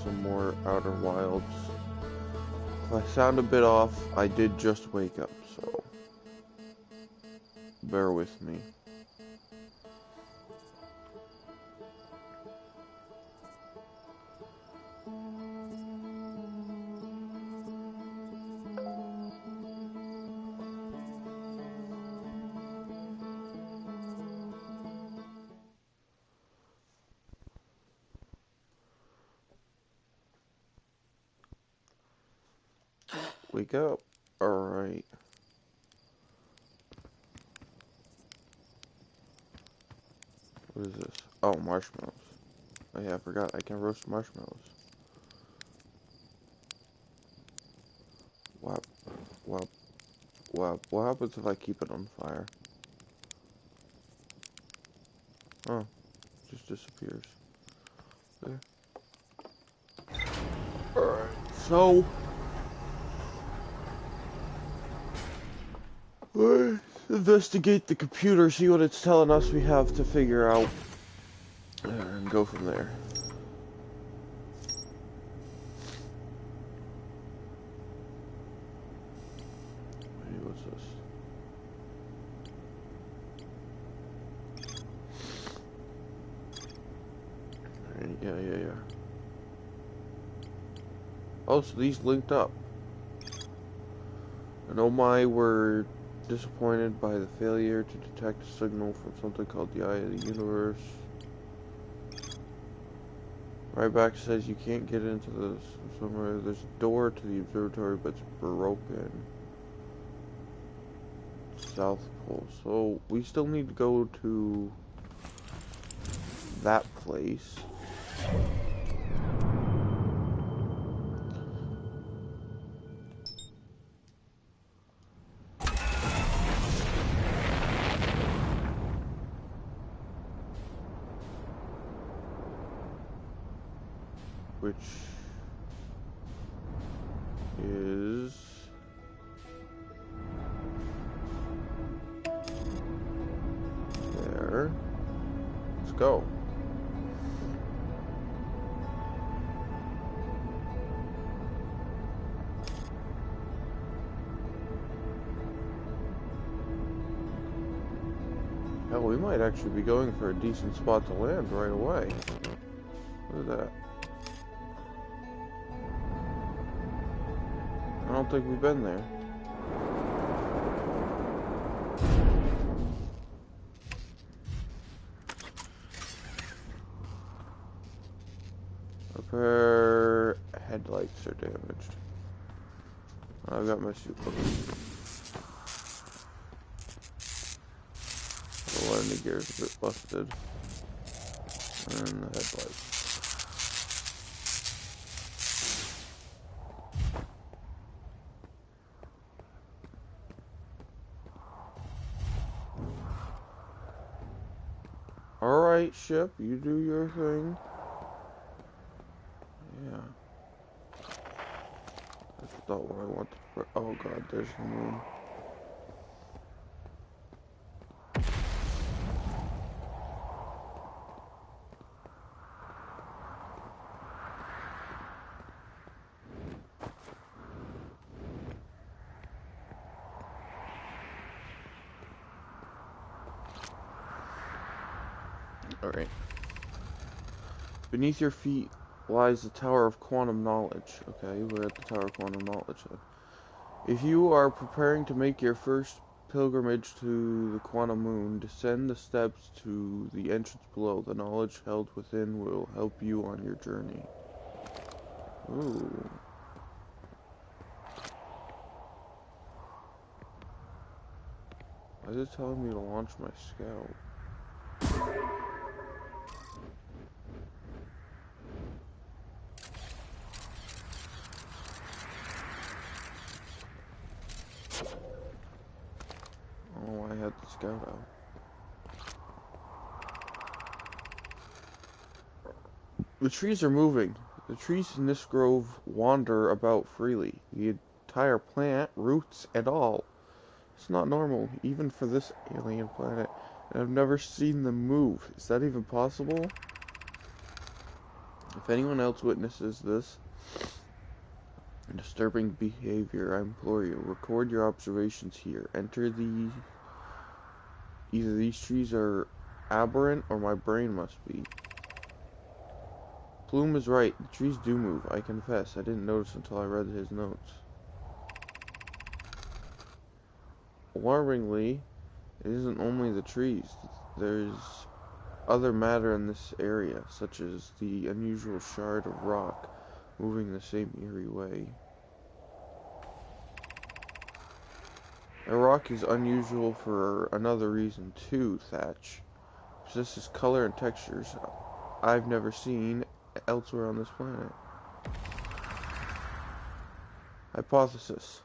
some more Outer Wilds. If I sound a bit off, I did just wake up, so bear with me. Wake up. Alright. What is this? Oh, marshmallows. Oh yeah, I forgot. I can roast marshmallows. Whap, whap, whap. What happens if I keep it on fire? Oh, it just disappears. There. Alright, so let's investigate the computer, see what it's telling us we have to figure out, and go from there. Hey, what's this? Yeah. Oh, so these linked up. And oh my, we're disappointed by the failure to detect a signal from something called the Eye of the Universe. Ryback says you can't get into this somewhere. There's a door to the observatory, but it's broken. South Pole. So we still need to go to that place. Which is there. Let's go. Hell, we might actually be going for a decent spot to land right away. Look at that. I don't think we've been there. Repair headlights are damaged. I've got my suit on. The landing gear is a bit busted. And the headlights. Alright, ship, you do your thing. Yeah. That's not what I want to... Oh god, there's the moon. Alright. Beneath your feet lies the Tower of Quantum Knowledge. Okay, we're at the Tower of Quantum Knowledge then. If you are preparing to make your first pilgrimage to the Quantum Moon, descend the steps to the entrance below. The knowledge held within will help you on your journey. Ooh. Why is it telling me to launch my scout? Oh, I had the scout out. The trees are moving. The trees in this grove wander about freely. The entire plant, roots and all. It's not normal, even for this alien planet. And I've never seen them move. Is that even possible? If anyone else witnesses this disturbing behavior, I implore you, record your observations here. Either these trees are aberrant or my brain must be. Plume is right. The trees do move. I confess, I didn't notice until I read his notes. Alarmingly, it isn't only the trees. There's other matter in this area, such as the unusual shard of rock moving the same eerie way. A rock is unusual for another reason too, Thatch. It possesses color and textures I've never seen elsewhere on this planet. Hypothesis.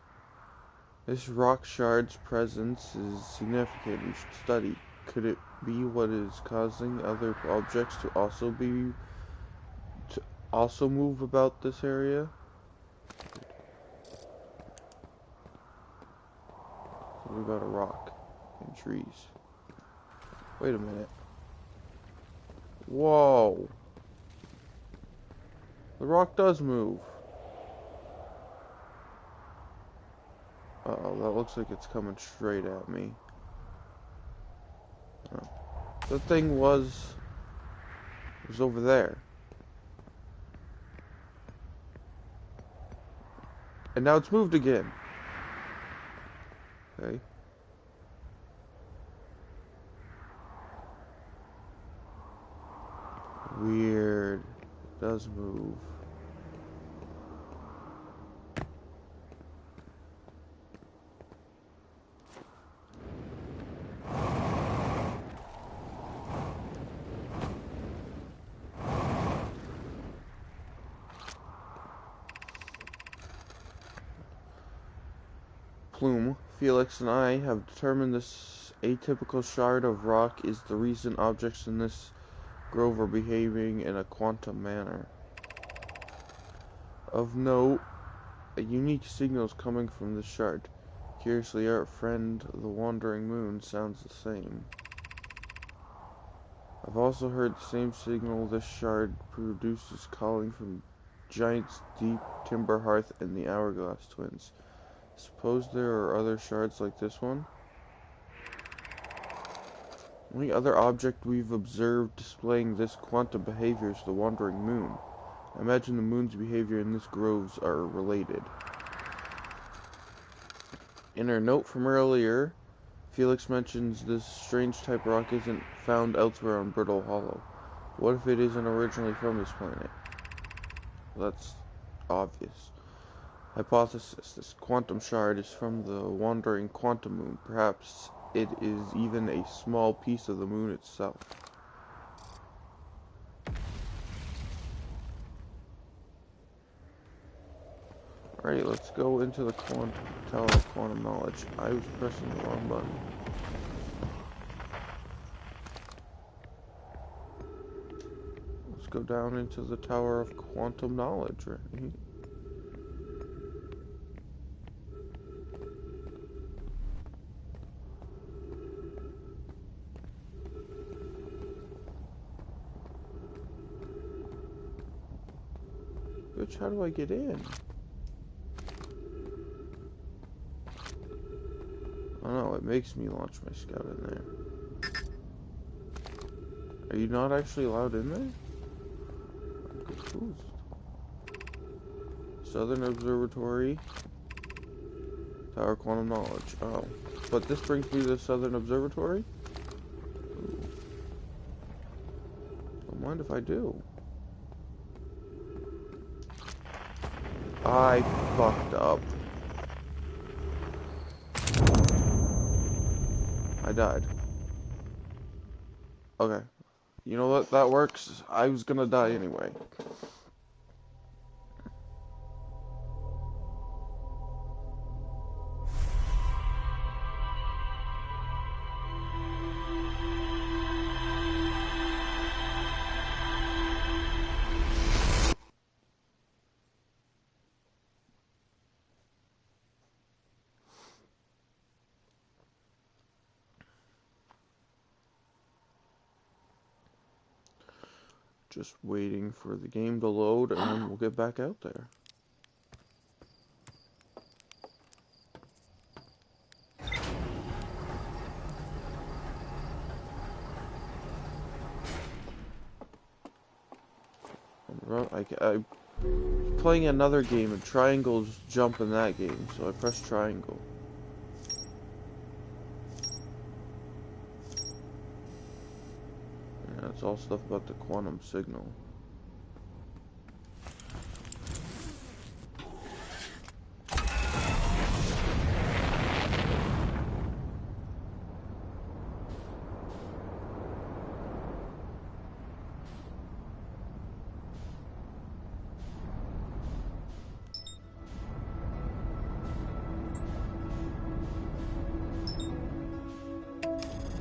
This rock shard's presence is significant. We should study. Could it be what is causing other objects to also move about this area? So we got a rock and trees. Wait a minute. Whoa. The rock does move. Uh-oh, that looks like it's coming straight at me. Oh. The thing was over there. And now it's moved again. Okay. Weird. It does move. Plume, Felix, and I have determined this atypical shard of rock is the reason objects in this grove are behaving in a quantum manner. Of note, a unique signal is coming from this shard. Curiously, our friend, the Wandering Moon, sounds the same. I've also heard the same signal this shard produces calling from Giant's Deep, Timber Hearth, and the Hourglass Twins. Suppose there are other shards like this one? Only other object we've observed displaying this quantum behavior is the Wandering Moon. I imagine the moon's behavior in this groves are related. In her note from earlier, Felix mentions this strange type of rock isn't found elsewhere on Brittle Hollow. What if it isn't originally from this planet? Well, that's obvious. Hypothesis. This quantum shard is from the wandering quantum moon. Perhaps it is even a small piece of the moon itself. Alright, let's go into the Tower of Quantum Knowledge. I was pressing the wrong button. Let's go down into the Tower of Quantum Knowledge, right? Bitch, how do I get in? Oh no, it makes me launch my scout in there. Are you not actually allowed in there? I'm confused. Southern Observatory. Tower of Quantum Knowledge. Oh. But this brings me to the Southern Observatory? Ooh. Don't mind if I do. I fucked up. I died. Okay. You know what? That works. I was gonna die anyway. just waiting for the game to load, and then we'll get back out there. I'm playing another game, and triangles jump in that game, so I press triangle. Yeah, it's all stuff about the quantum signal.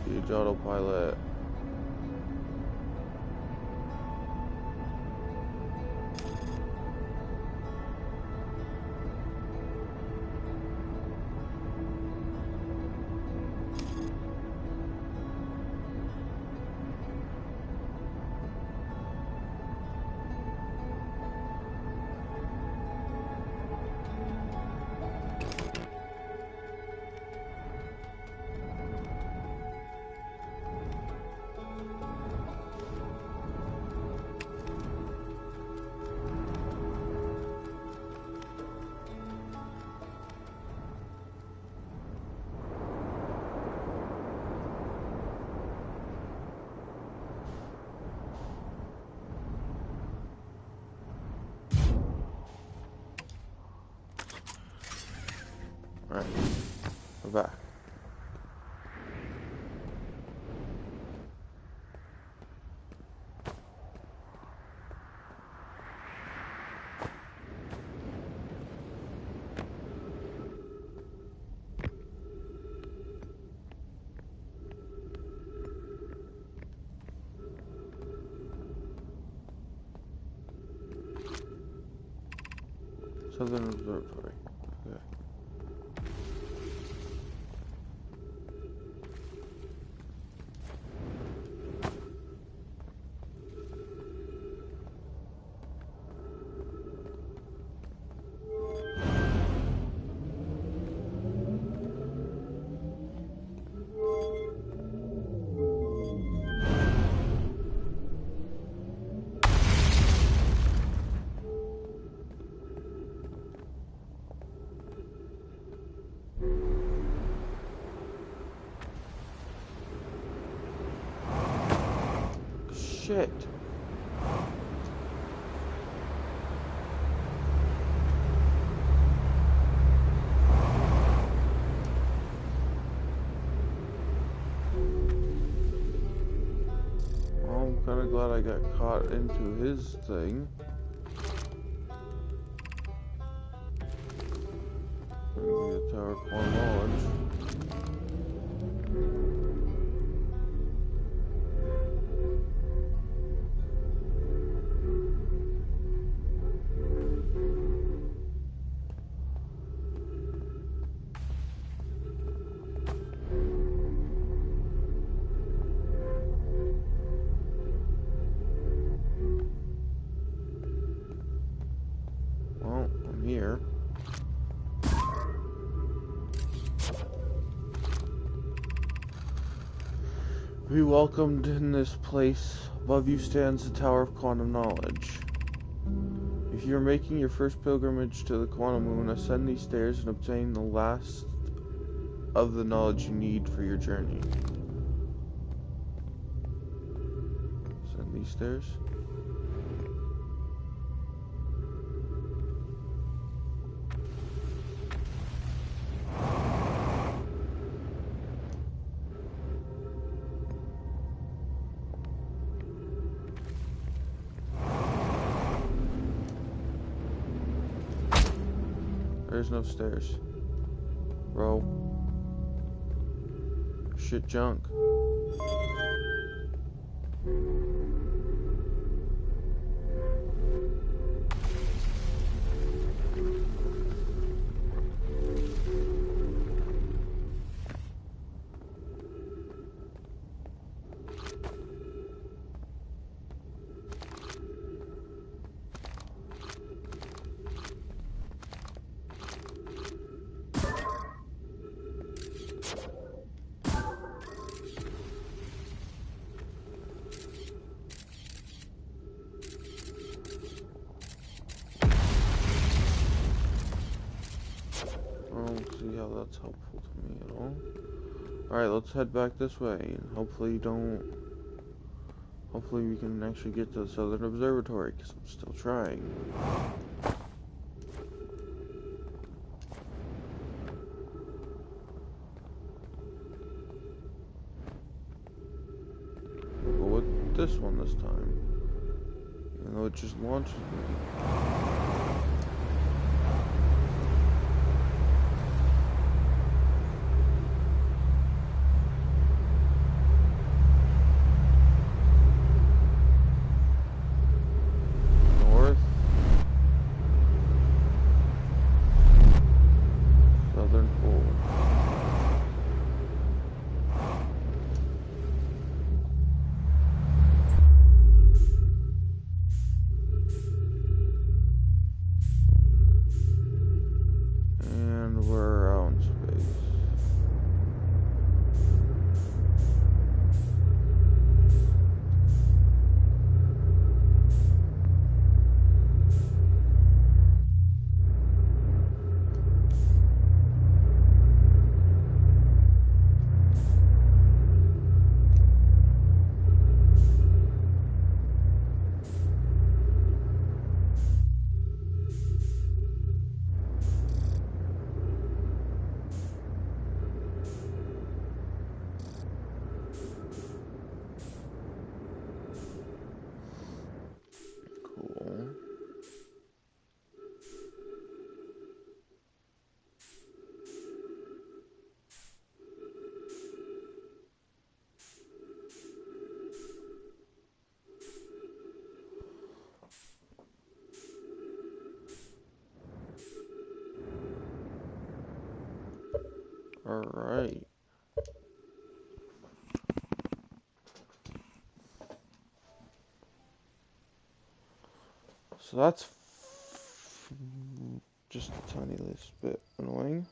Huge autopilot. Alright, we're back. Southern Observatory. Okay. Shit. Well, I'm kind of glad I got caught into his thing. Maybe the Tower of Quantum Knowledge. Well, I'm here. Be welcomed in this place. Above you stands the Tower of Quantum Knowledge. If you are making your first pilgrimage to the Quantum Moon, ascend these stairs and obtain the last of the knowledge you need for your journey. Ascend these stairs. There's no stairs. Bro. Shit junk. how that's helpful to me at all. Alright, let's head back this way, and hopefully we can actually get to the Southern Observatory, because I'm still trying. But with this one this time, even though it just launches me. Alright. So that's just a tiny little bit annoying.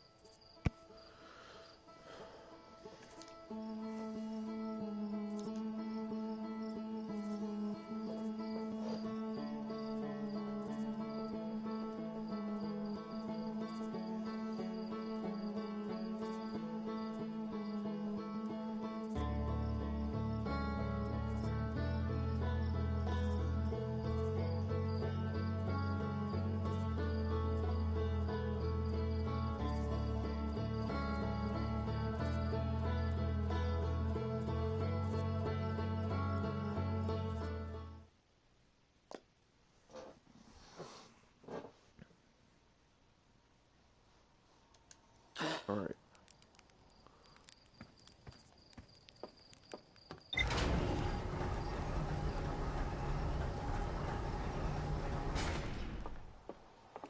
Alright.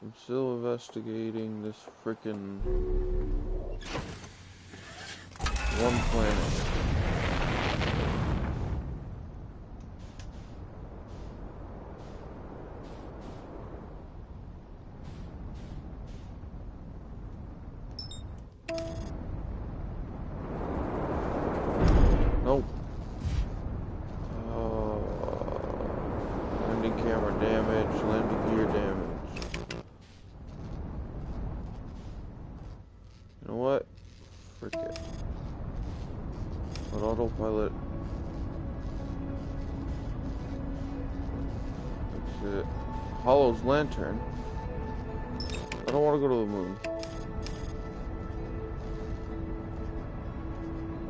I'm still investigating this frickin' one planet. Nope. Landing camera damage, landing gear damage. You know what? Frick it. Let autopilot. That's it. Hollow's lantern. I don't want to go to the moon.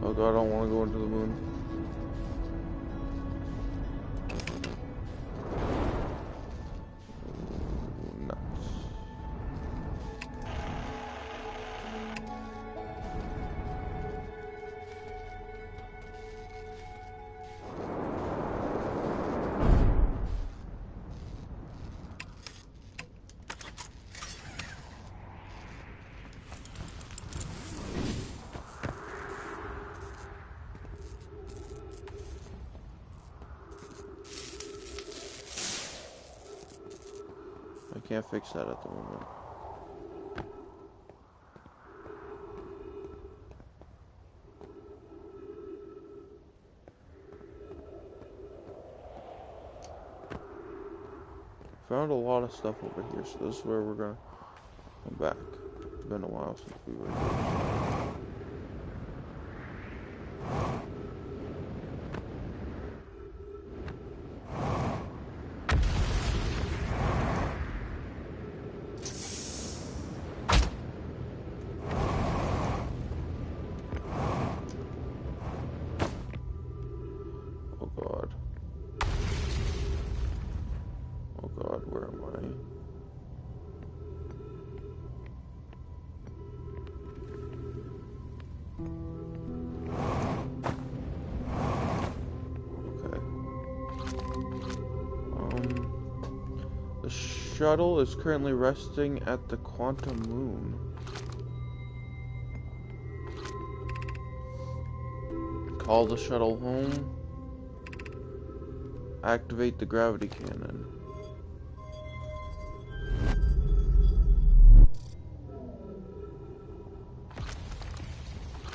Oh god, I don't want to go into the moon. Nuts. I can't fix that at the moment. Found a lot of stuff over here, so this is where we're gonna I'm back. It's been a while since we were here. Oh god. Oh god, where am I? The shuttle is currently resting at the Quantum Moon. Call the shuttle home. Activate the gravity cannon.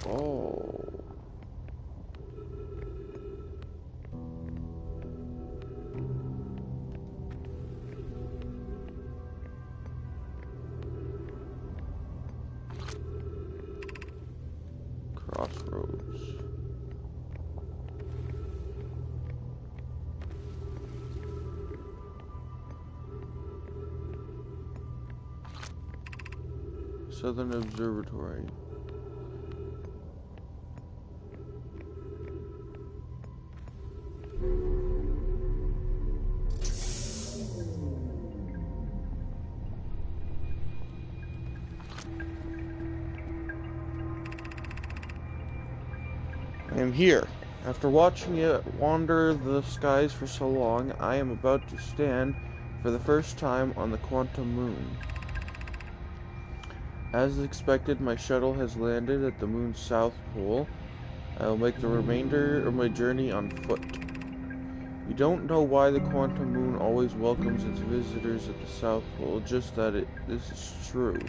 Oh. Crossroads. Southern Observatory. I am here. After watching it wander the skies for so long, I am about to stand for the first time on the Quantum Moon. As expected, my shuttle has landed at the moon's south pole. I will make the remainder of my journey on foot. We don't know why the Quantum Moon always welcomes its visitors at the South Pole, just that this is true.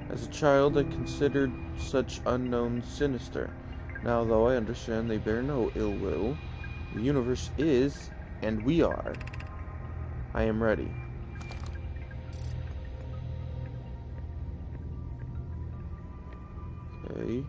As a child, I considered such unknowns sinister. Now, though, I understand they bear no ill will. The universe is, and we are. I am ready. Okay.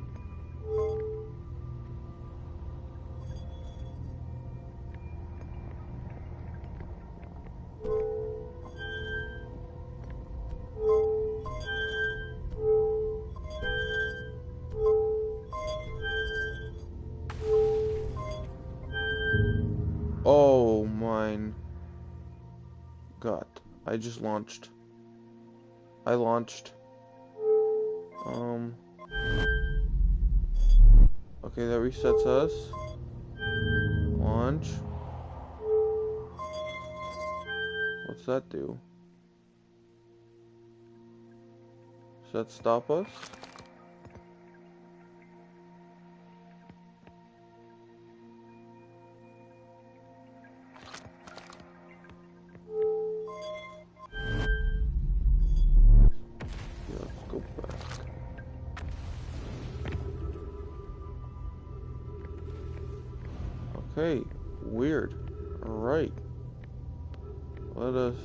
Oh, mine. God. I just launched. I launched. Okay, that resets us. Launch. What's that do? Does that stop us? Yeah, let's go back. Okay, weird. Alright. Let us...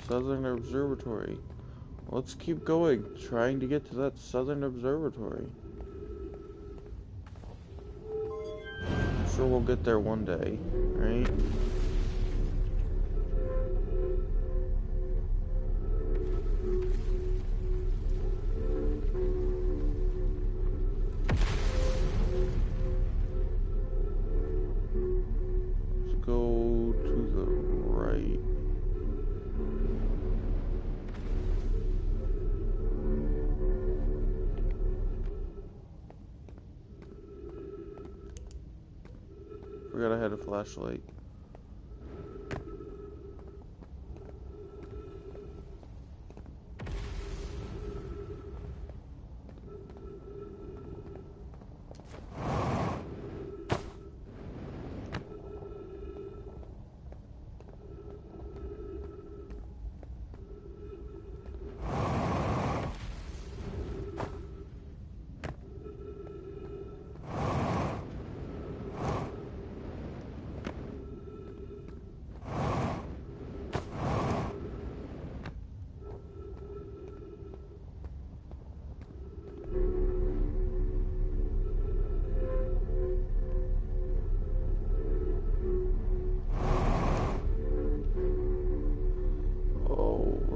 Southern Observatory. Let's keep going, trying to get to that Southern Observatory. I'm sure we'll get there one day, right? Let's go to the right. Forgot I had a flashlight.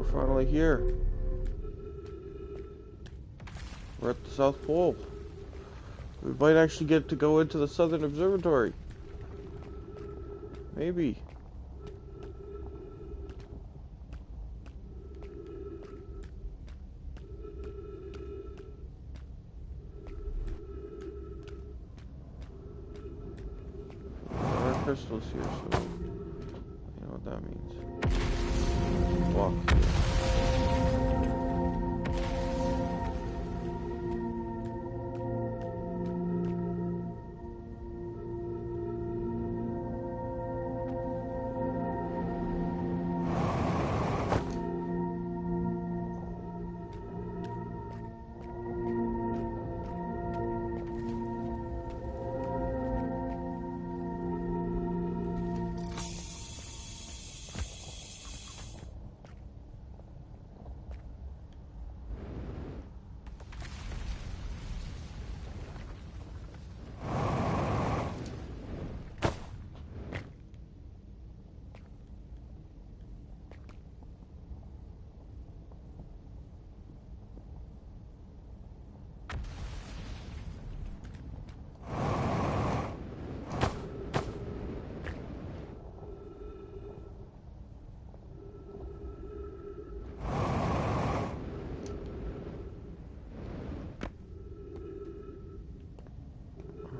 we're finally here. We're at the South Pole. We might actually get to go into the Southern Observatory. Maybe. There are crystals here, so you know what that means. Walk.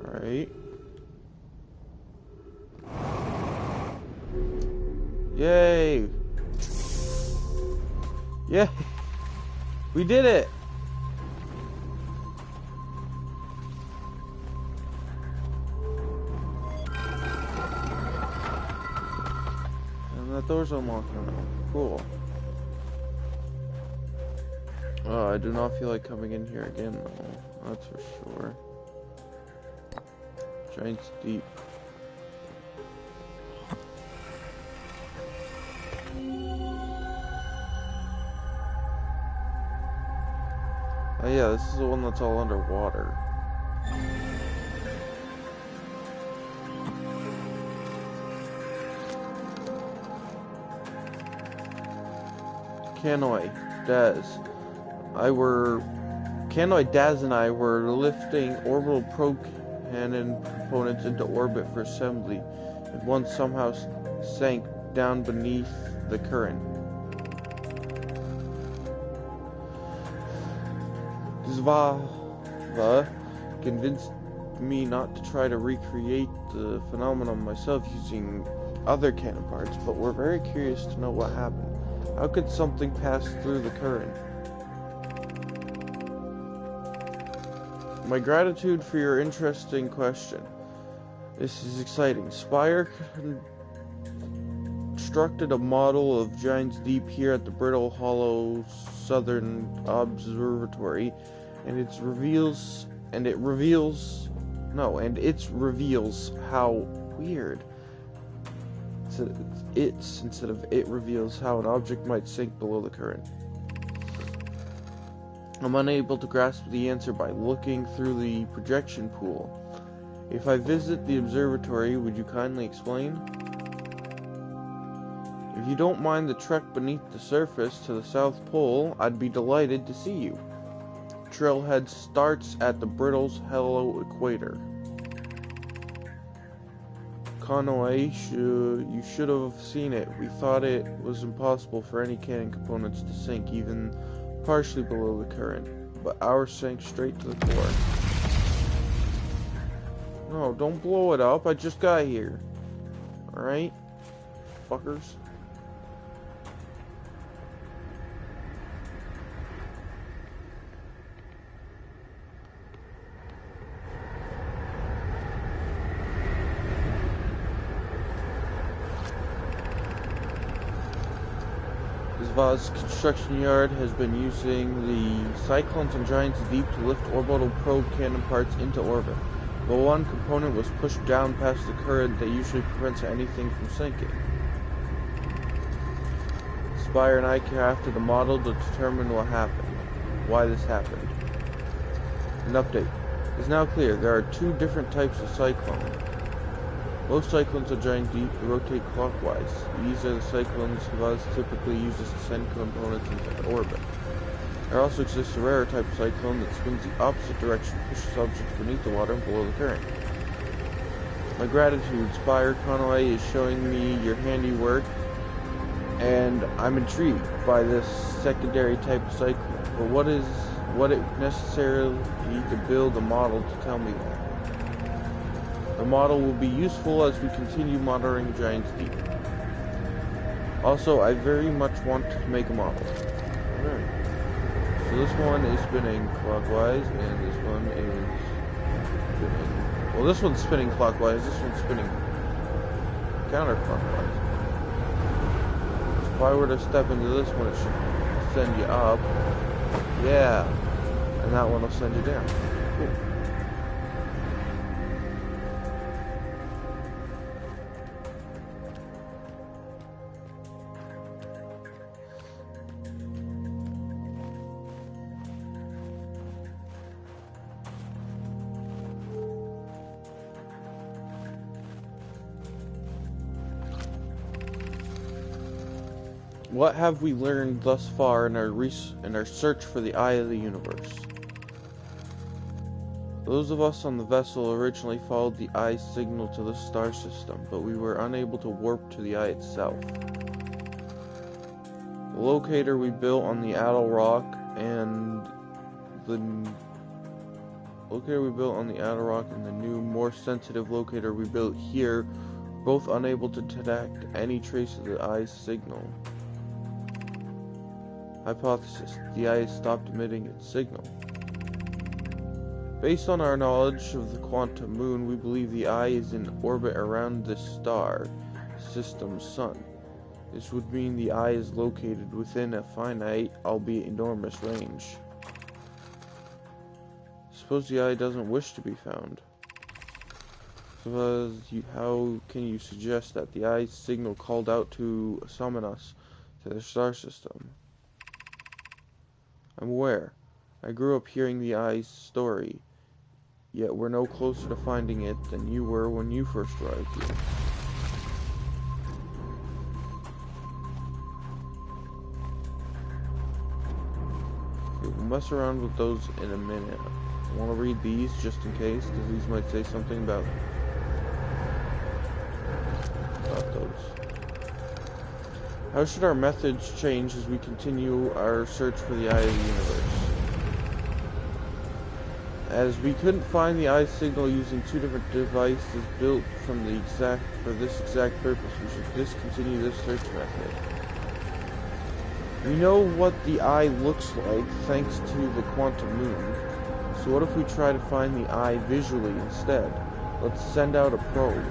Alright. Yay! Yay! We did it! And that door's unlocked now. Cool. I do not feel like coming in here again, though. That's for sure. Giant's Deep. Oh yeah, this is the one that's all underwater. Kanoi, Daz, and I were lifting orbital probe cannon components into orbit for assembly, and one somehow sank down beneath the current. Zvava convinced me not to try to recreate the phenomenon myself using other cannon parts, but we're very curious to know what happened. How could something pass through the current? My gratitude for your interesting question. This is exciting. Spire constructed a model of Giant's Deep here at the Brittle Hollow Southern Observatory, and it reveals how weird. Instead of it reveals how an object might sink below the current. I'm unable to grasp the answer by looking through the projection pool. If I visit the observatory, would you kindly explain? If you don't mind the trek beneath the surface to the South Pole, I'd be delighted to see you. Trailhead starts at the Brittle's Hello Equator. Kanoi, you should have seen it. We thought it was impossible for any cannon components to sink even partially below the current, but ours sank straight to the core. No, don't blow it up. I just got here. Alright? Fuckers. Zvaz's construction yard has been using the Cyclones and Giant's Deep to lift orbital probe cannon parts into orbit, but one component was pushed down past the current that usually prevents anything from sinking. Spire and I crafted a model to determine why this happened. An update. It's now clear there are two different types of cyclone. Most cyclones are giant deep rotate clockwise. These are the cyclones Buzz typically uses to send components into orbit. There also exists a rarer type of cyclone that spins the opposite direction, pushes objects beneath the water and below the current. My gratitude, Spire Conway, is showing me your handiwork, and I'm intrigued by this secondary type of cyclone. But what it necessarily to build a model to tell me that? The model will be useful as we continue monitoring Giant's Deep. Also, I very much want to make a model. Alright. So this one is spinning clockwise, and this one is spinning... Well, this one's spinning clockwise, this one's spinning counterclockwise. If I were to step into this one, it should send you up. Yeah. And that one will send you down. Cool. What have we learned thus far in our search for the Eye of the Universe? Those of us on the vessel originally followed the Eye's signal to the star system, but we were unable to warp to the Eye itself. The locator we built on the Addle Rock and the new, more sensitive locator we built here, both unable to detect any trace of the Eye's signal. Hypothesis: the Eye has stopped emitting its signal. Based on our knowledge of the quantum moon, we believe the Eye is in orbit around this star system's sun. This would mean the Eye is located within a finite, albeit enormous, range. Suppose the Eye doesn't wish to be found. How can you suggest that the Eye's signal called out to summon us to the star system? I'm aware. I grew up hearing the Eye's story, yet we're no closer to finding it than you were when you first arrived here. We'll mess around with those in a minute. I want to read these just in case, because these might say something about those. How should our methods change as we continue our search for the Eye of the Universe? As we couldn't find the Eye signal using two different devices built for this exact purpose, we should discontinue this search method. We know what the Eye looks like thanks to the quantum moon, so what if we try to find the Eye visually instead? Let's send out a probe.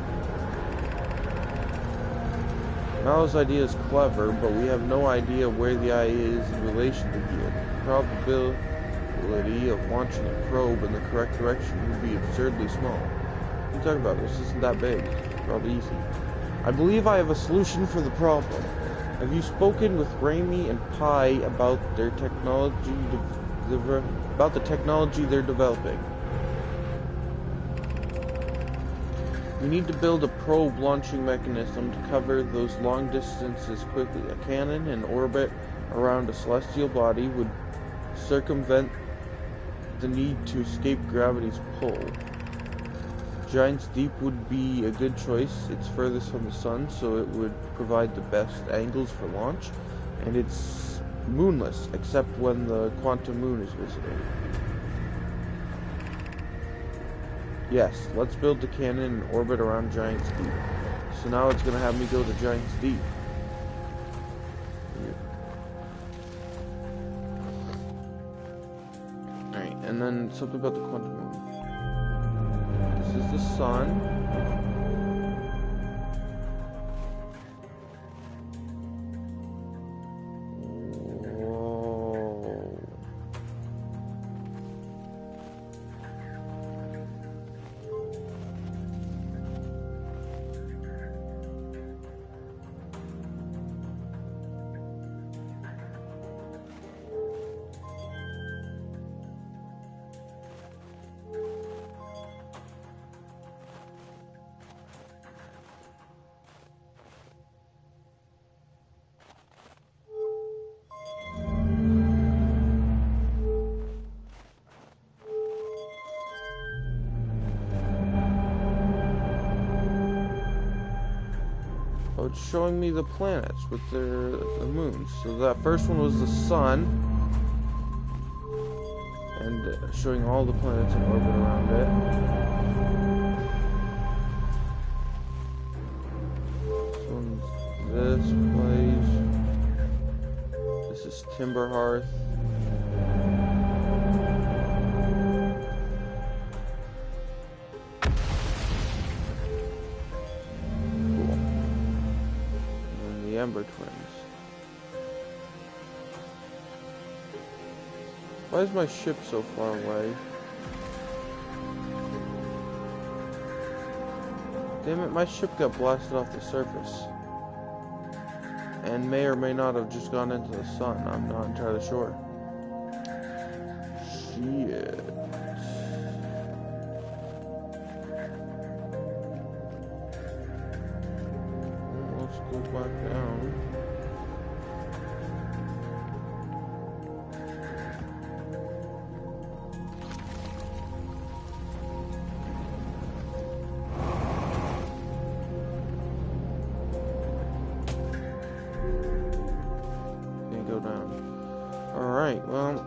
Mallow's idea is clever, but we have no idea where the Eye is in relation to here. The probability of launching a probe in the correct direction would be absurdly small. What are you talking about? This isn't that big. It's probably easy. I believe I have a solution for the problem. Have you spoken with Raimi and Pi about their technology, about the technology they're developing? We need to build a probe launching mechanism to cover those long distances quickly. A cannon in orbit around a celestial body would circumvent the need to escape gravity's pull. Giant's Deep would be a good choice. It's furthest from the sun, so it would provide the best angles for launch, and it's moonless, except when the quantum moon is visible. Yes, let's build the cannon in orbit around Giant's Deep. So now it's going to have me go to Giant's Deep. Alright, and then something about the quantum moon. This is the sun. it's showing me the planets with the moons. So that first one was the sun, and showing all the planets in orbit around it. This place. This is Timberhearth. Cool. And the Ember Twins. Why is my ship so far away? Damn it, my ship got blasted off the surface. And may or may not have just gone into the sun. I'm not entirely sure. Shit. Let's go back down. Alright, well,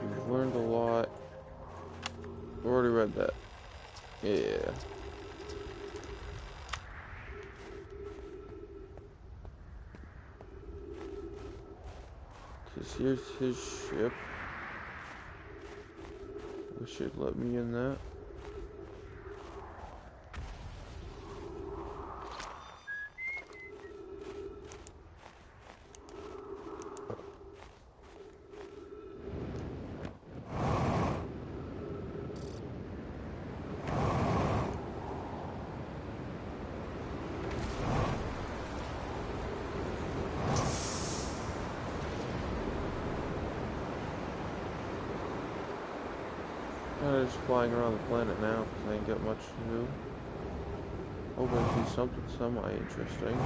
we've learned a lot. I've already read that. Yeah. Because here's his ship. Wish it'd let me in that. I'm just flying around the planet now because I ain't got much to do. Hope I see something semi-interesting.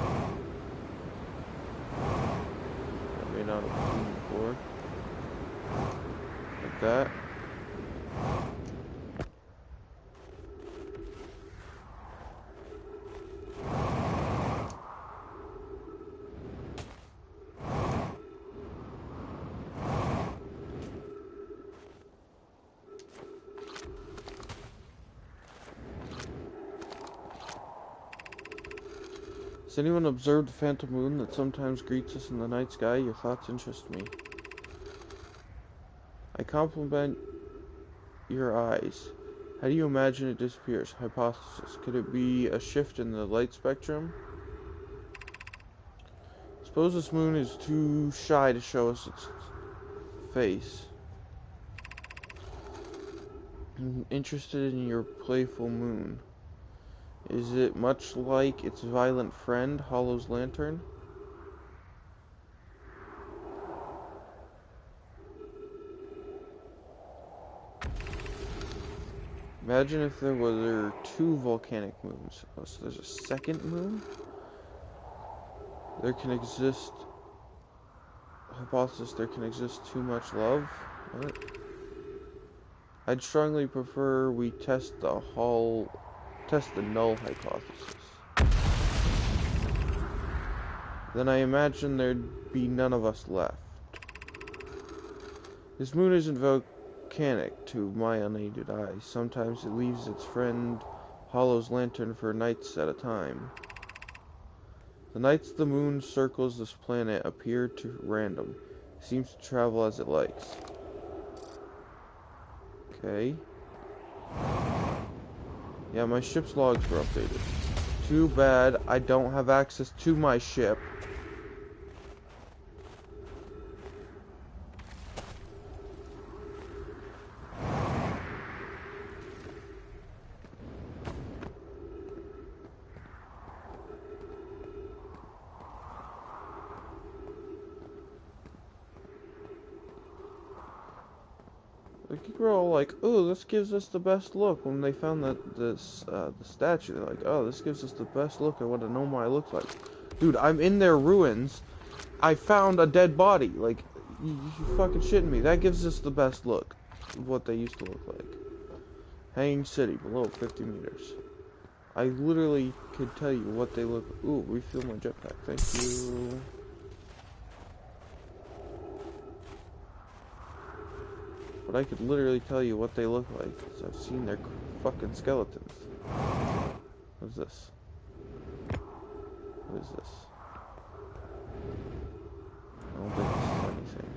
I may not have seen before. Like that. Has anyone observed the phantom moon that sometimes greets us in the night sky? Your thoughts interest me. I compliment your eyes. How do you imagine it disappears? Hypothesis. Could it be a shift in the light spectrum? Suppose this moon is too shy to show us its face. I'm interested in your playful moon. Is it much like its violent friend, Hollow's Lantern? Imagine if there were two volcanic moons. Oh, so there's a second moon? There can exist... Hypothesis, there can exist too much love? What? I'd strongly prefer we test the null hypothesis. Then I imagine there'd be none of us left. This moon isn't volcanic to my unaided eyes. Sometimes it leaves its friend Hollow's Lantern for nights at a time. The nights the moon circles this planet appear to random. It seems to travel as it likes. Okay. Yeah, my ship's logs were updated. Too bad I don't have access to my ship. People are all like, "Oh, this gives us the best look." When they found that the statue, they're like, "Oh, this gives us the best look at what a Nomai looks like." Dude, I'm in their ruins. I found a dead body. Like, you fucking shitting me? That gives us the best look of what they used to look like. Hanging City, below 50 meters. I literally could tell you what they look. Ooh, refill my jetpack. Thank you. But I could literally tell you what they look like, because I've seen their fucking skeletons. What is this? What is this? I don't think this is anything.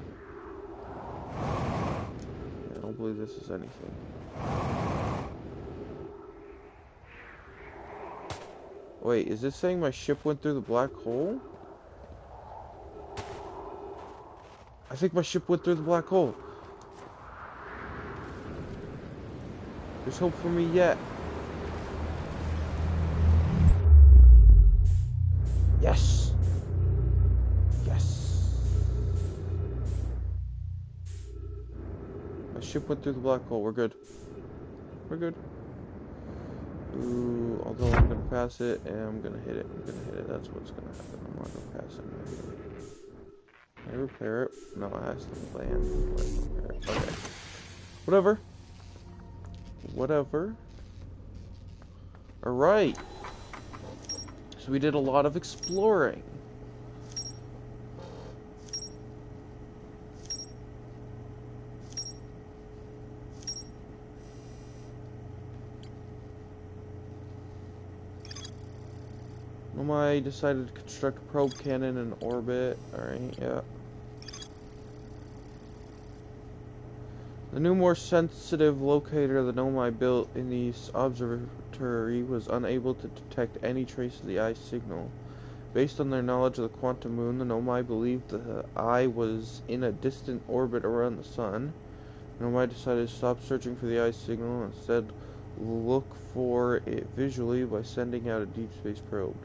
Yeah, I don't believe this is anything. Wait, is this saying my ship went through the black hole? I think my ship went through the black hole. There's hope for me yet. Yes! Yes! My ship went through the black hole. We're good. We're good. Ooh, although I'm gonna pass it and I'm gonna hit it. I'm gonna hit it. That's what's gonna happen. I'm not gonna pass it. I'm gonna hit it. Can I repair it? No, it has to land. Repair it. Okay. Whatever. Whatever. Alright. So we did a lot of exploring. Nomai decided to construct a probe cannon in orbit. Alright, yeah. The new, more sensitive locator the Nomai built in the observatory was unable to detect any trace of the eye signal. Based on their knowledge of the quantum moon, the Nomai believed the eye was in a distant orbit around the sun. Nomai decided to stop searching for the eye signal and instead look for it visually by sending out a deep space probe.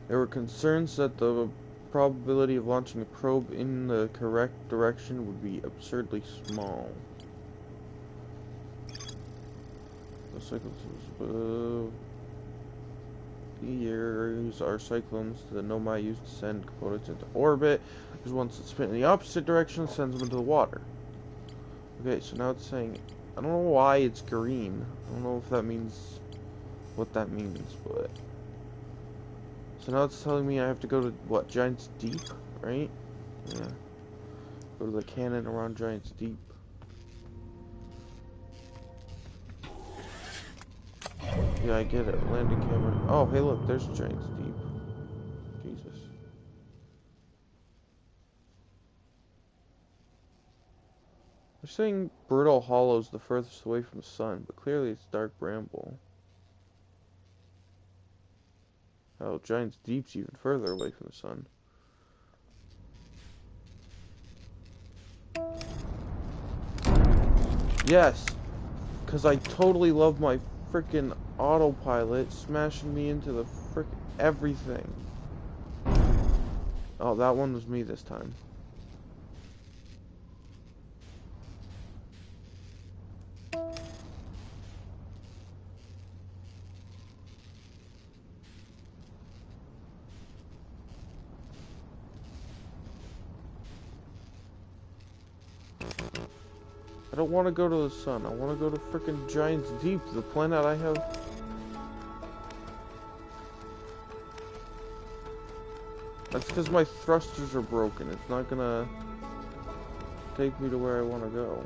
There were concerns that the probability of launching a probe in the correct direction would be absurdly small. The cyclones are cyclones the Nomai used to send components into orbit, because once it's spin in the opposite direction, it sends them into the water. Okay, so now it's saying, I don't know why it's green. I don't know if that means what that means, but... So now it's telling me I have to go to, what, Giant's Deep, right? Yeah. Go to the cannon around Giant's Deep. Yeah, I get it. Landing camera. Oh, hey look, there's Giant's Deep. Jesus. They're saying Brutal Hollow's the furthest away from the sun, but clearly it's Dark Bramble. Oh, Giant's Deep's even further away from the sun. Yes, because I totally love my frickin' autopilot smashing me into the frickin' everything. Oh, that one was me this time. I don't want to go to the sun. I want to go to frickin' Giant's Deep, the planet I have. That's because my thrusters are broken. It's not gonna take me to where I want to go.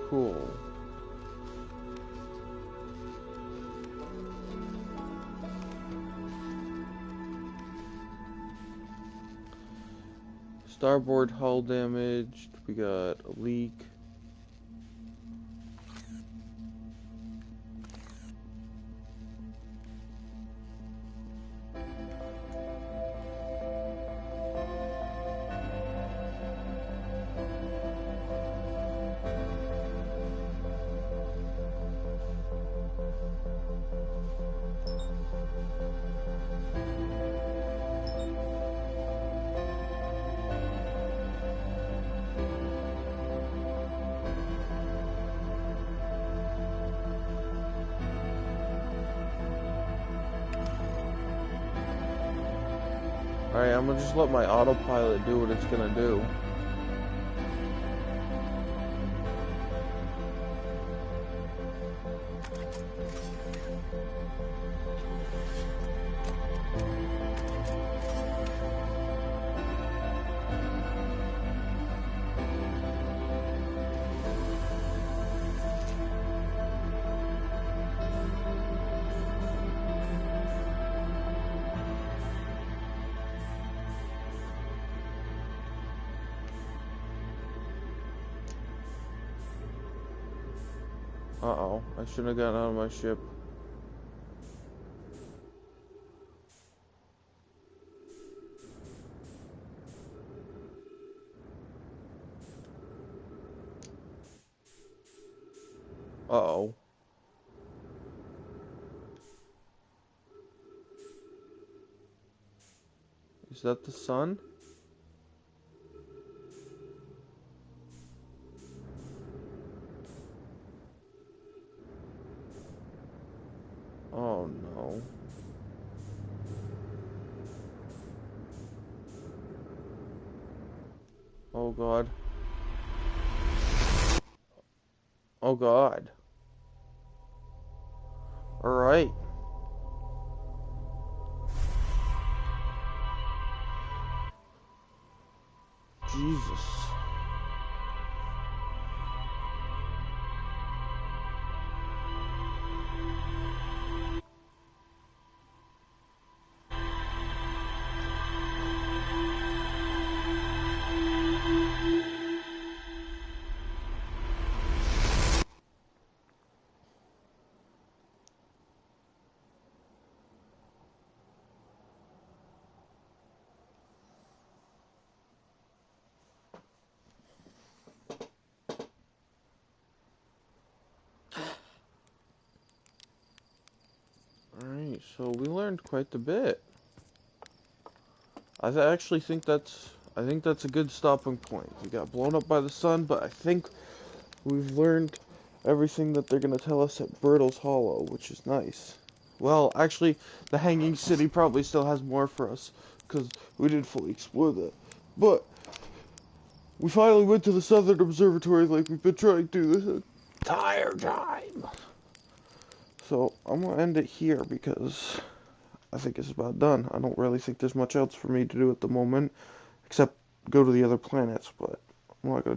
Cool. Starboard hull damaged. We got a leak. Alright, I'm gonna just let my autopilot do what it's gonna do. Uh-oh, I shouldn't have gotten out of my ship. Uh-oh. Is that the sun? Oh no. Oh god. Oh god. Alright. Jesus. Alright, so we learned quite a bit. I actually think that's a good stopping point. We got blown up by the sun, but I think we've learned everything that they're gonna tell us at Bertle's Hollow, which is nice. Well, actually, the Hanging City probably still has more for us, because we didn't fully explore that. But we finally went to the Southern Observatory like we've been trying to this entire time. So I'm gonna end it here because I think it's about done. I don't really think there's much else for me to do at the moment, except go to the other planets, but I'm not gonna do